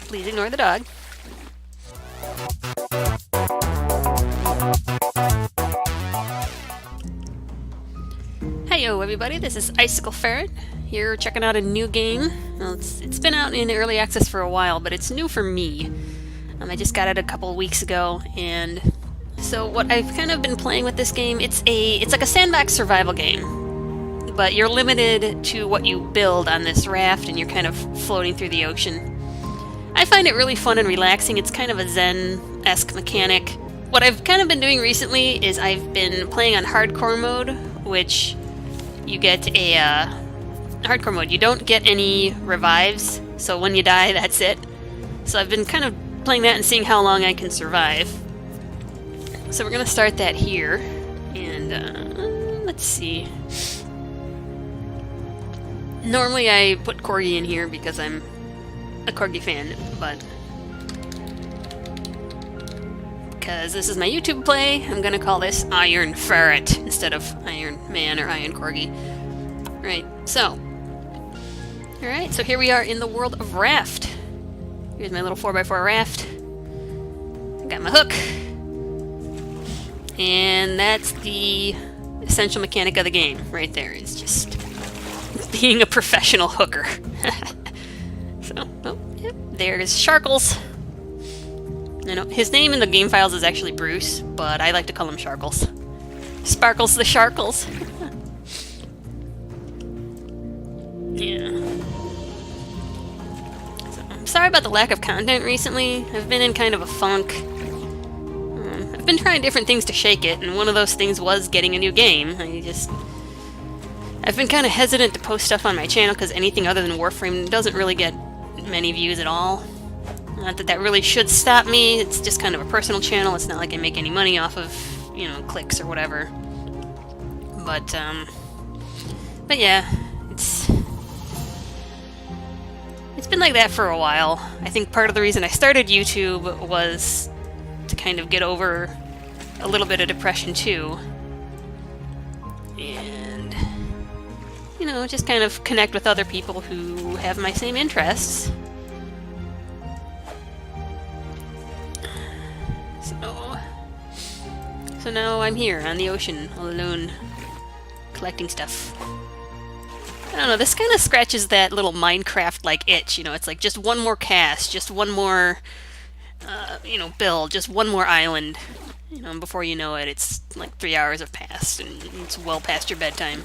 Please ignore the dog. Heyo everybody, this is IcicleFerret here checking out a new game. Well, it's been out in early access for a while, but it's new for me. I just got it a couple of weeks ago, and so what I've kind of been playing with this game, it's like a sandbox survival game, but you're limited to what you build on this raft, and you're kind of floating through the ocean. I find it really fun and relaxing. It's kind of a Zen-esque mechanic. What I've kind of been doing recently is I've been playing on hardcore mode, which you get a hardcore mode. You don't get any revives, so when you die, that's it. So I've been kind of playing that and seeing how long I can survive. So we're gonna start that here, and let's see. Normally I put Corgi in here because I'm a Corgi fan, but because this is my YouTube play, I'm gonna call this Iron Ferret instead of Iron Man or Iron Corgi. Right, so. Alright, so here we are in the world of Raft. Here's my little 4x4 raft. I got my hook. And that's the essential mechanic of the game right there. It's just being a professional hooker. So, oh, yep, there's Sharkles. I know his name in the game files is actually Bruce, but I like to call him Sharkles. Sparkles the Sharkles. Yeah. So, I'm sorry about the lack of content recently. I've been in kind of a funk. I've been trying different things to shake it, and one of those things was getting a new game. I've been kind of hesitant to post stuff on my channel because anything other than Warframe doesn't really get many views at all. Not that that really should stop me. It's just kind of a personal channel. It's not like I make any money off of, you know, clicks or whatever. But yeah, it's been like that for a while. I think part of the reason I started YouTube was to kind of get over a little bit of depression too. And, you know, just kind of connect with other people who have my same interests. So now I'm here on the ocean, all alone, collecting stuff. I don't know, this kind of scratches that little Minecraft-like itch, you know, it's like just one more cast, just one more, you know, build, just one more island. You know, and before you know it, it's like 3 hours have passed, and it's well past your bedtime.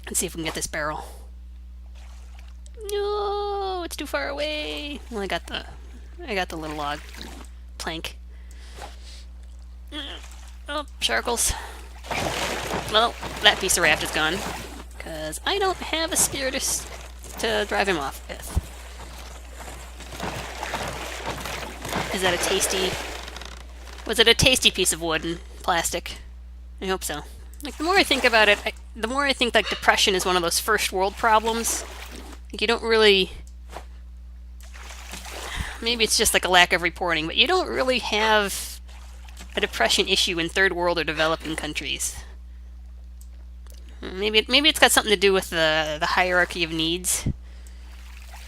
Let's see if we can get this barrel. No, it's too far away. Well, I got the little log plank. Oh, Sharkles. Well, that piece of raft is gone, because I don't have a spear to drive him off with. Is that a tasty... Was it a tasty piece of wood and plastic? I hope so. Like, the more I think about it, the more I think, like, depression is one of those first world problems. Like, you don't really... Maybe it's just like a lack of reporting, but you don't really have a depression issue in third world or developing countries. Maybe it's got something to do with the hierarchy of needs.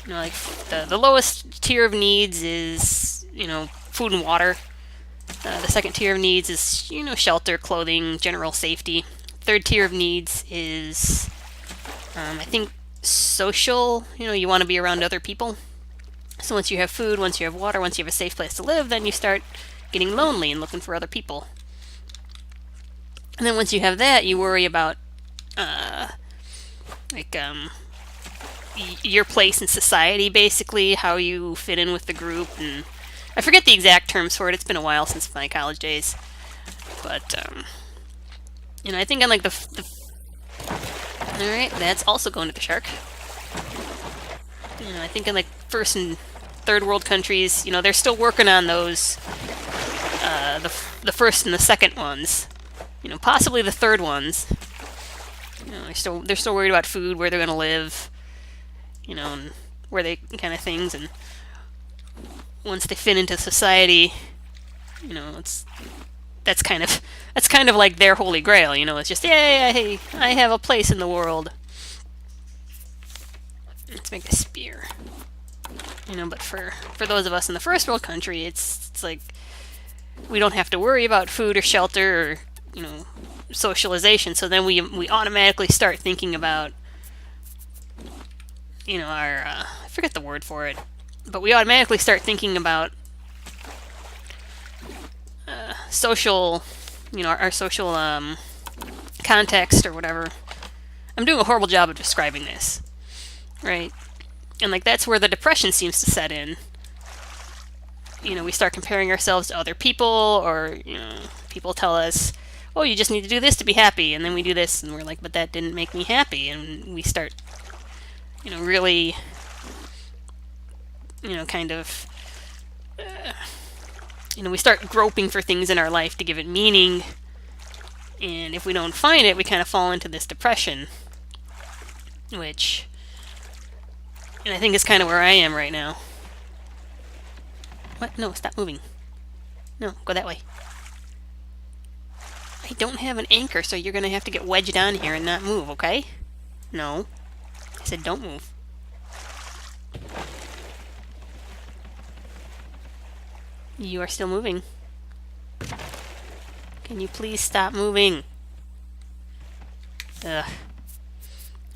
You know, like the lowest tier of needs is, you know, food and water. The second tier of needs is, you know, shelter, clothing, general safety. Third tier of needs is, I think, social. You know, you want to be around other people. So once you have food, once you have water, once you have a safe place to live, then you start getting lonely and looking for other people. And then once you have that, you worry about, your place in society, basically, how you fit in with the group, and I forget the exact terms for it. It's been a while since my college days. But, you know, I think on, like, Alright, that's also going to the shark. You know, I think in, like, first and third world countries, you know, they're still working on those, the first and the second ones. You know, possibly the third ones. You know, they're still worried about food, where they're going to live, you know, and where they kind of things. And once they fit into society, you know, that's kind of like their holy grail. You know, it's just, yay, I have a place in the world. Let's make a spear. You know, but for those of us in the first world country, it's like we don't have to worry about food or shelter or, you know, socialization. So then we automatically start thinking about, you know, our I forget the word for it, but we automatically start thinking about social, you know, our social context or whatever. I'm doing a horrible job of describing this, right? And like that's where the depression seems to set in. You know, we start comparing ourselves to other people, or, you know, people tell us, oh, you just need to do this to be happy, and then we do this and we're like, but that didn't make me happy, and we start, you know, really, you know, kind of you know, we start groping for things in our life to give it meaning, and if we don't find it, we kind of fall into this depression, which, and I think is kind of where I am right now. What? No, stop moving. No, go that way. I don't have an anchor, so you're going to have to get wedged on here and not move, okay? No. I said don't move. You are still moving. Can you please stop moving? Ugh.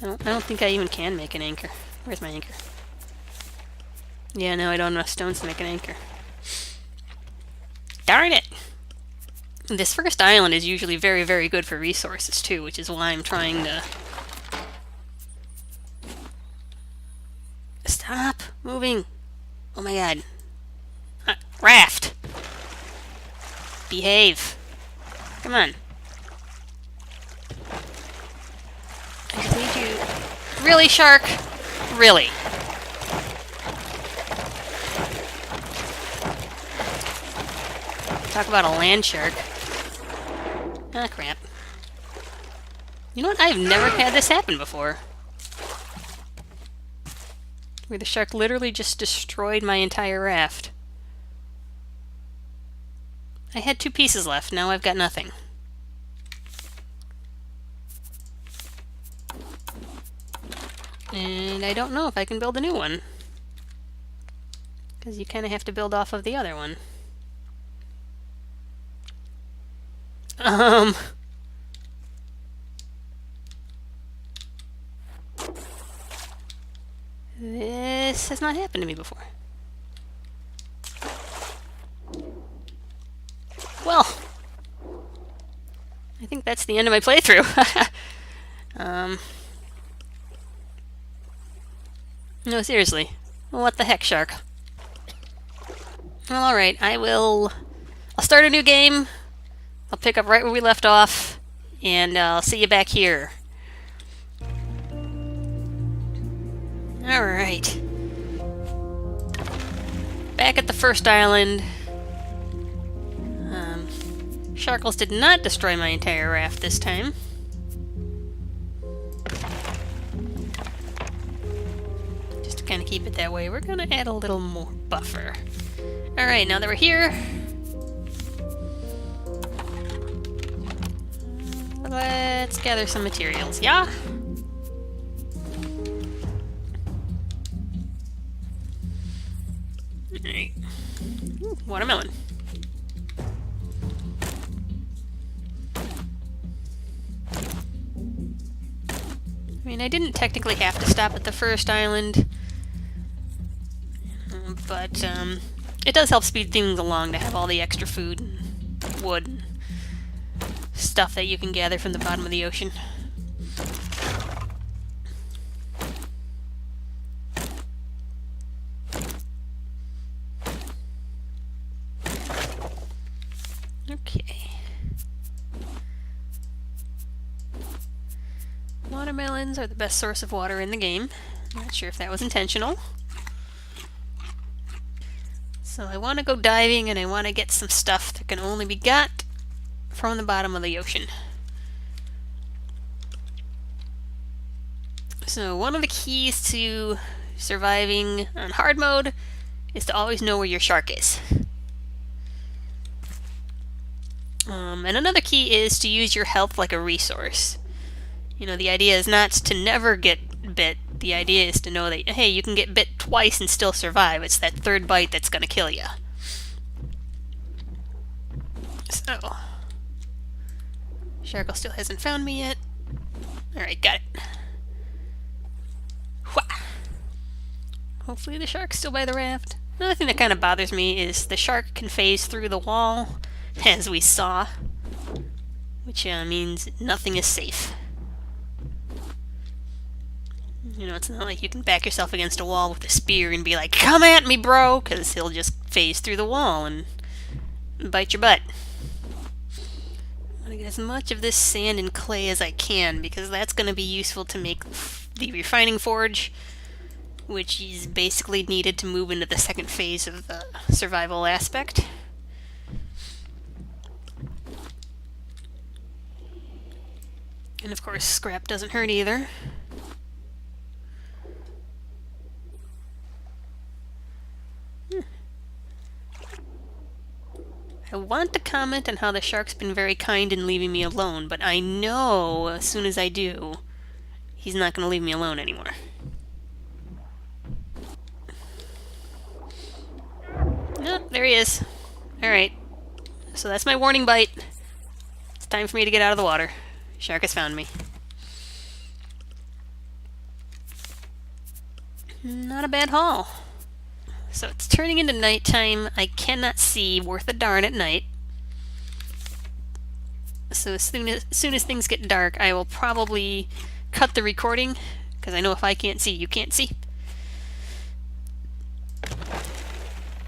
I don't think I even can make an anchor. Where's my anchor? Yeah, no, I don't have enough stones to make an anchor. Darn it! This first island is usually very, very good for resources, too, which is why I'm trying to... Stop moving! Oh my god. Raft! Behave. Come on. I just need you... Really, shark? Really? Talk about a land shark. Ah, crap. You know what? I've never had this happen before. Where the shark literally just destroyed my entire raft. I had 2 pieces left, now I've got nothing. And I don't know if I can build a new one. Because you kind of have to build off of the other one. This has not happened to me before. Well, I think that's the end of my playthrough. No, seriously. What the heck, shark? Well, alright, I'll start a new game. I'll pick up right where we left off, and I'll see you back here. Alright. Back at the first island. Sharkles did not destroy my entire raft this time. Just to kind of keep it that way, we're going to add a little more buffer. Alright, now that we're here, let's gather some materials, yeah? Alright. Ooh, watermelon. I mean, I didn't technically have to stop at the first island, but it does help speed things along to have all the extra food and wood and stuff that you can gather from the bottom of the ocean. Okay. Watermelons are the best source of water in the game. Not sure if that was intentional. So I want to go diving, and I want to get some stuff that can only be got from the bottom of the ocean. So one of the keys to surviving on hard mode is to always know where your shark is. And another key is to use your health like a resource. You know, the idea is not to never get bit. The idea is to know that, hey, you can get bit twice and still survive. It's that third bite that's gonna kill you. So, Sharkle still hasn't found me yet. Alright, got it. Wha! Hopefully the shark's still by the raft. Another thing that kind of bothers me is the shark can phase through the wall, as we saw, which means nothing is safe. You know, it's not like you can back yourself against a wall with a spear and be like, "Come at me, bro!" because he'll just phase through the wall and bite your butt. I want to get as much of this sand and clay as I can, because that's going to be useful to make the refining forge, which is basically needed to move into the second phase of the survival aspect. And of course, scrap doesn't hurt either. I want to comment on how the shark's been very kind in leaving me alone, but I know as soon as I do, he's not going to leave me alone anymore. Oh, there he is. Alright. So that's my warning bite. It's time for me to get out of the water. Shark has found me. Not a bad haul. So it's turning into nighttime. I cannot see worth a darn at night. So as soon as things get dark, I will probably cut the recording, because I know if I can't see, you can't see.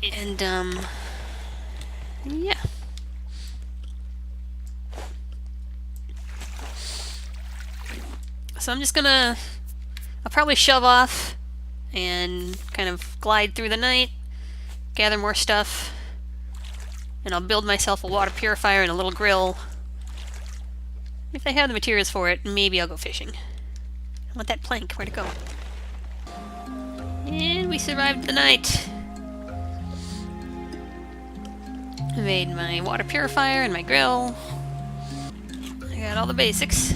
And, yeah. So I'm just gonna... I'll probably shove off and kind of glide through the night, gather more stuff, and I'll build myself a water purifier and a little grill. If I have the materials for it, maybe I'll go fishing. I want that plank. Where'd it go? And we survived the night. I made my water purifier and my grill. I got all the basics.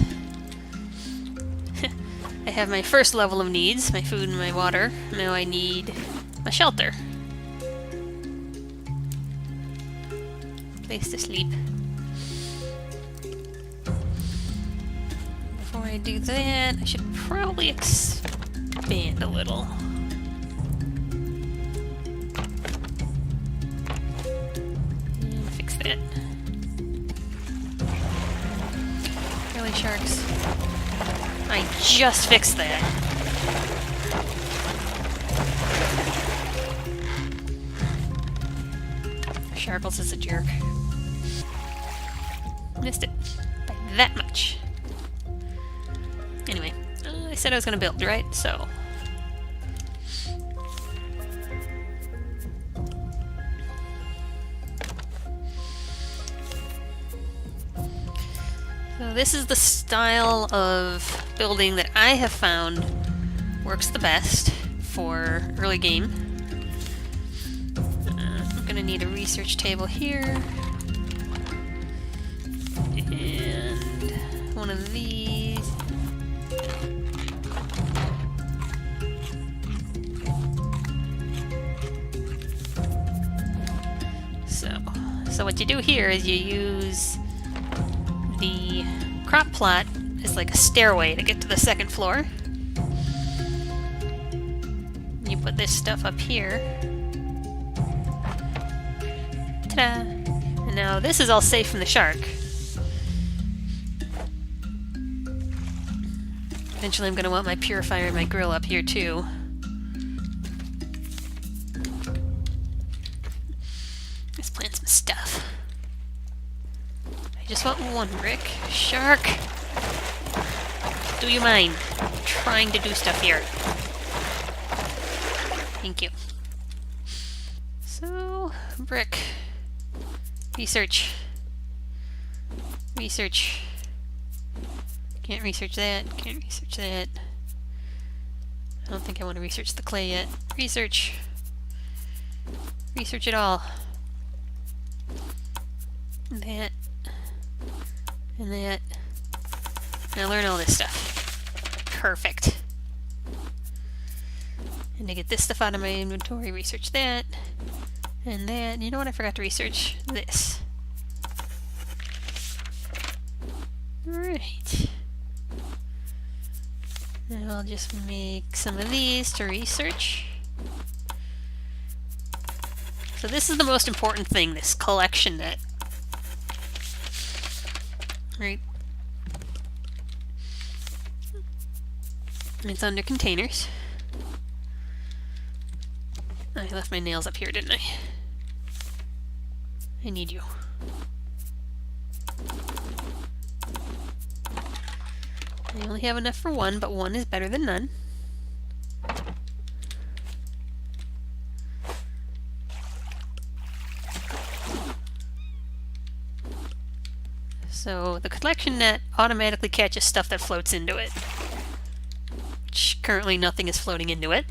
I have my first level of needs, my food and my water. Now I need a shelter. Place to sleep. Before I do that, I should probably expand a little. And fix that. Really, sharks? I just fixed that. Sharkles is a jerk. Missed it by that much. Anyway, I said I was going to build, right? So this is the style of building that I have found works the best for early game. I'm going to need a research table here. And one of these. So what you do here is you use the crop plot as like a stairway to get to the second floor. You put this stuff up here. Ta-da! And now this is all safe from the shark. Eventually I'm going to want my purifier and my grill up here too. Let's plant some stuff. I just want one brick. Shark! Do you mind? I'm trying to do stuff here. Thank you. So, brick. Research. Research. Can't research that. Can't research that. I don't think I want to research the clay yet. Research. Research it all. That. And that. Now learn all this stuff. Perfect. And to get this stuff out of my inventory, research that, and that. You know what? I forgot to research this. Alright. And I'll just make some of these to research. So this is the most important thing, this collection net. Right. It's under containers. I left my nails up here, didn't I? I need you. I only have enough for one, but one is better than none. So the collection net automatically catches stuff that floats into it. Which currently nothing is floating into it.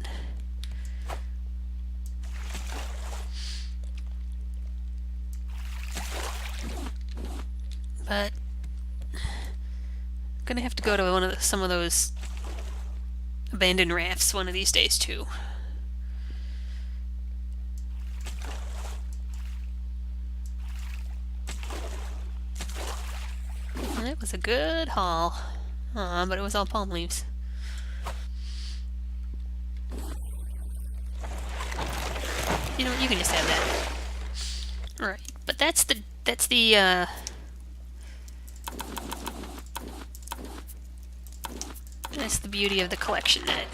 But I'm gonna have to go to some of those abandoned rafts one of these days too. That was a good haul. Aw, but it was all palm leaves. You know what, you can just have that. Alright, but that's the beauty of the collection net.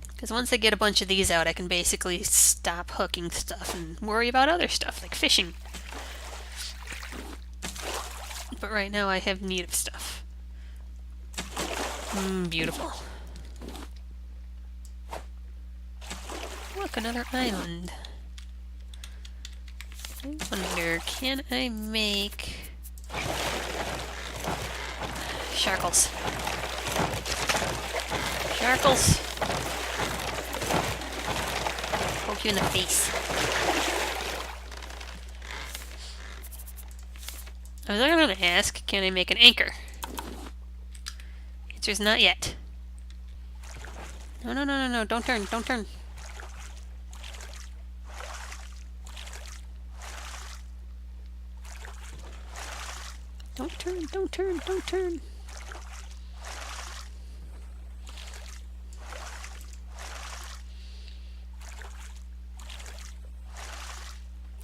Because once I get a bunch of these out, I can basically stop hooking stuff and worry about other stuff, like fishing. But right now I have need of stuff. Beautiful. Look, another island. I wonder, can I make sharkles? Sharkles! Poke you in the face. I was going to ask, can I make an anchor? Answer's not yet. No, no, no, no, no, don't turn, don't turn. Don't turn, don't turn, don't turn.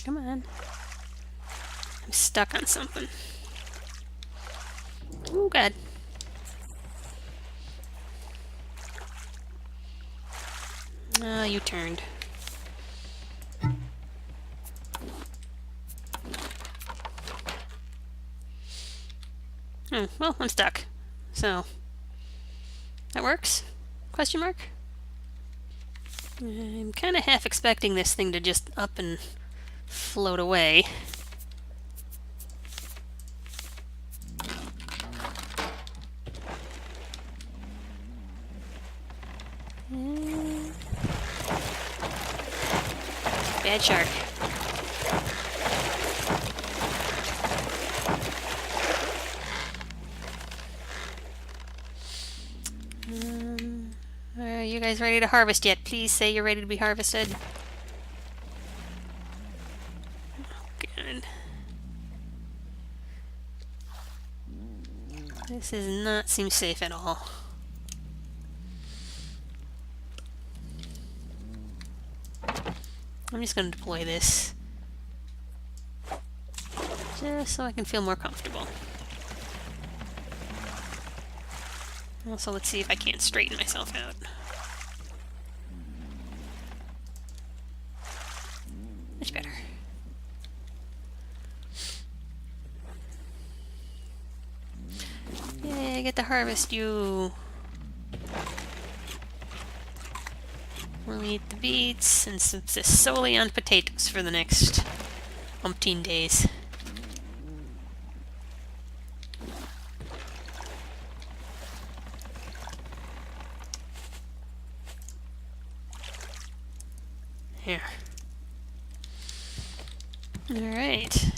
Come on. I'm stuck on something. Oh, God. Ah, you turned. Well, I'm stuck. So, that works? Question mark? I'm kind of half expecting this thing to just up and float away. Bad shark. Are you guys ready to harvest yet? Please say you're ready to be harvested. Good. This does not seem safe at all. I'm just going to deploy this just so I can feel more comfortable. Also, let's see if I can't straighten myself out. Much better. Yay, I get to harvest you. We'll eat the beets and subsist solely on potatoes for the next umpteen days. Here. Alright.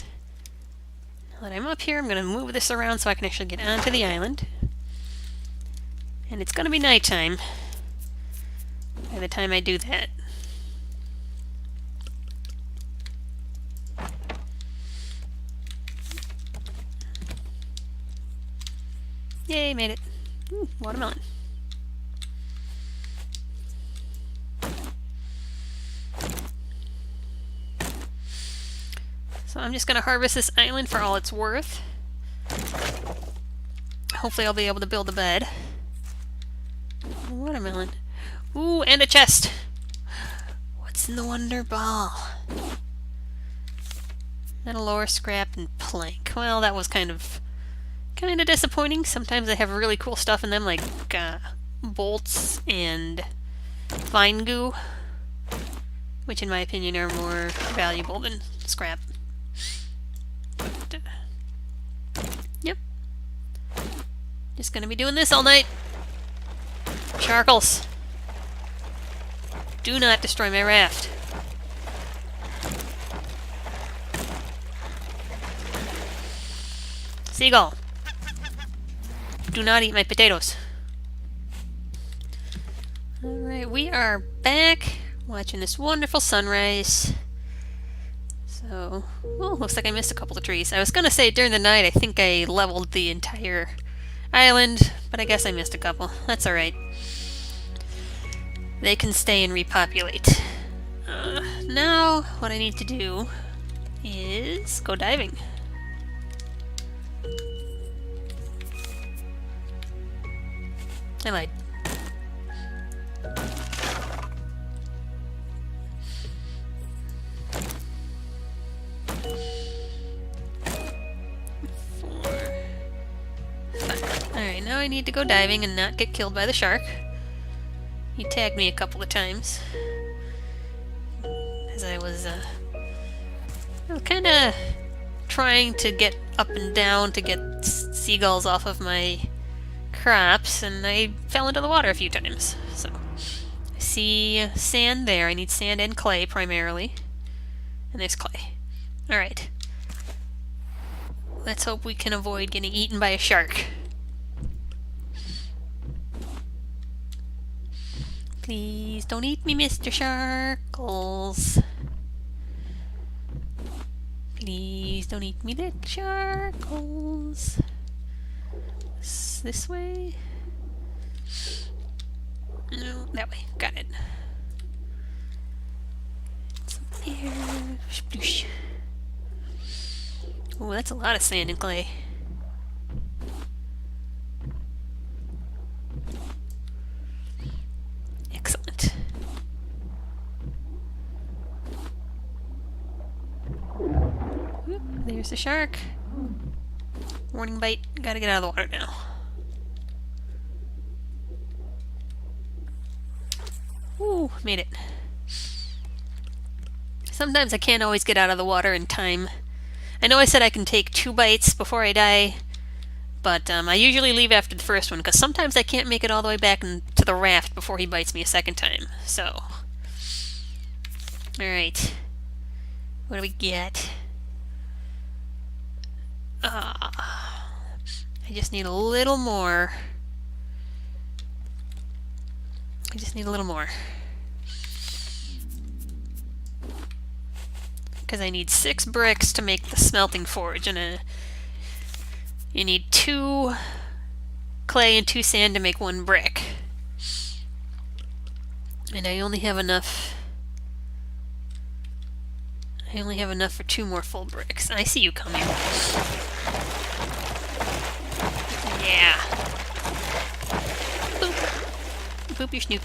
Now that I'm up here, I'm going to move this around so I can actually get onto the island. And it's gonna be nighttime by the time I do that. Yay, made it. Ooh, watermelon. So I'm just going to harvest this island for all it's worth. Hopefully I'll be able to build a bed. Watermelon. Ooh, and a chest. What's in the wonder ball? Metal ore, scrap, and plank. Well, that was kind of disappointing. Sometimes they have really cool stuff in them, like bolts and vine goo, which in my opinion are more valuable than scrap. But, yep. Just gonna be doing this all night. Sharkles. Do not destroy my raft. Seagull. Do not eat my potatoes. Alright, we are back watching this wonderful sunrise. So, well, looks like I missed a couple of trees. I was gonna say during the night I think I leveled the entire island, but I guess I missed a couple. That's alright. They can stay and repopulate. Now, what I need to do is go diving. I lied. Alright, now I need to go diving and not get killed by the shark. He tagged me a couple of times. As I was kind of trying to get up and down to get seagulls off of my crops, and I fell into the water a few times. So, I see sand there. I need sand and clay primarily. And there's clay. Alright. Let's hope we can avoid getting eaten by a shark. Please don't eat me, Mr. Sharkles. Please don't eat me, little Sharkles. This way? No, that way. Got it. It's up there. Sploosh. Oh, that's a lot of sand and clay. Excellent. Whoop, there's the shark. Warning bite. Gotta get out of the water now. Ooh, made it. Sometimes I can't always get out of the water in time. I know I said I can take 2 bites before I die, but I usually leave after the first one, because sometimes I can't make it all the way back to the raft before he bites me a second time. So, alright. What do we get? I just need a little more. I just need a little more. Because I need 6 bricks to make the smelting forge, and you need 2 clay and 2 sand to make 1 brick. And I only have enough. I only have enough for 2 more full bricks. I see you coming. Yeah. Boop. Boop your snoop.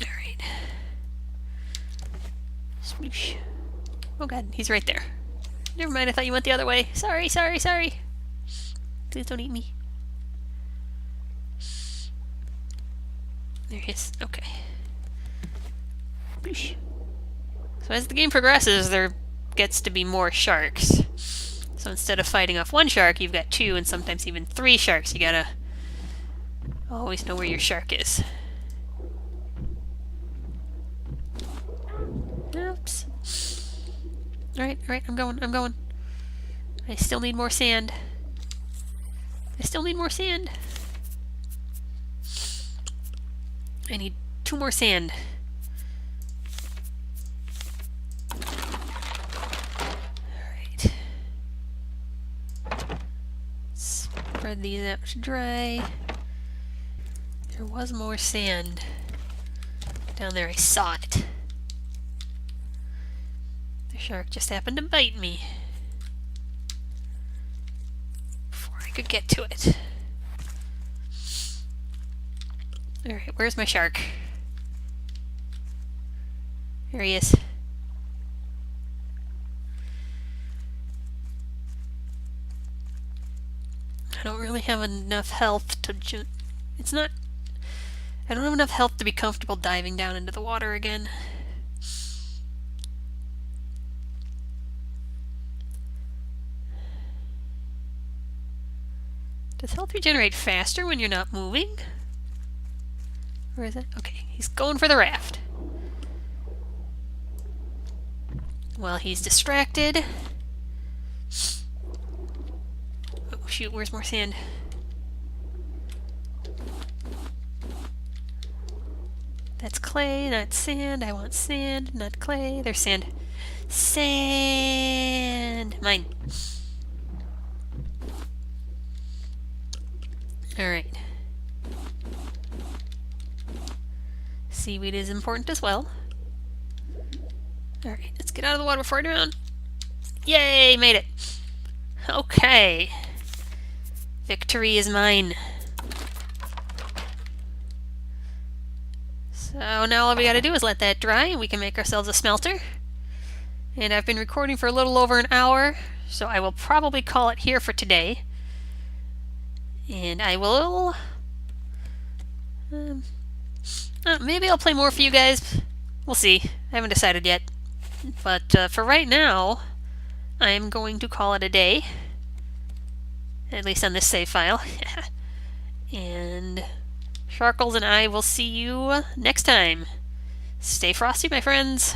Alright. Sploosh. Oh god, he's right there. Never mind, I thought you went the other way. Sorry, sorry, sorry. Please don't eat me. There he is. Okay. Sploosh. So as the game progresses, there gets to be more sharks. So instead of fighting off 1 shark, you've got 2 and sometimes even 3 sharks. You gotta always know where your shark is. Oops. Alright, alright, I'm going. I still need more sand. I still need more sand. I need 2 more sand. Alright. Spread these out to dry. There was more sand down there. I saw it. The shark just happened to bite me before I could get to it. Alright, where's my shark? Here he is. I don't really have enough health to it's not... I don't have enough health to be comfortable diving down into the water again. Does health regenerate faster when you're not moving? Or is it? Okay, he's going for the raft. While he's distracted. Oh shoot, where's more sand? That's clay, not sand. I want sand, not clay. There's sand. Sand! Mine. Alright. Seaweed is important as well. Alright, let's get out of the water before I drown. Yay! Made it! Okay. Victory is mine. So now all we gotta do is let that dry and we can make ourselves a smelter. And I've been recording for a little over an hour, so I will probably call it here for today. And I will... maybe I'll play more for you guys. We'll see. I haven't decided yet. But for right now, I'm going to call it a day. At least on this save file. And Sharkles and I will see you next time. Stay frosty, my friends.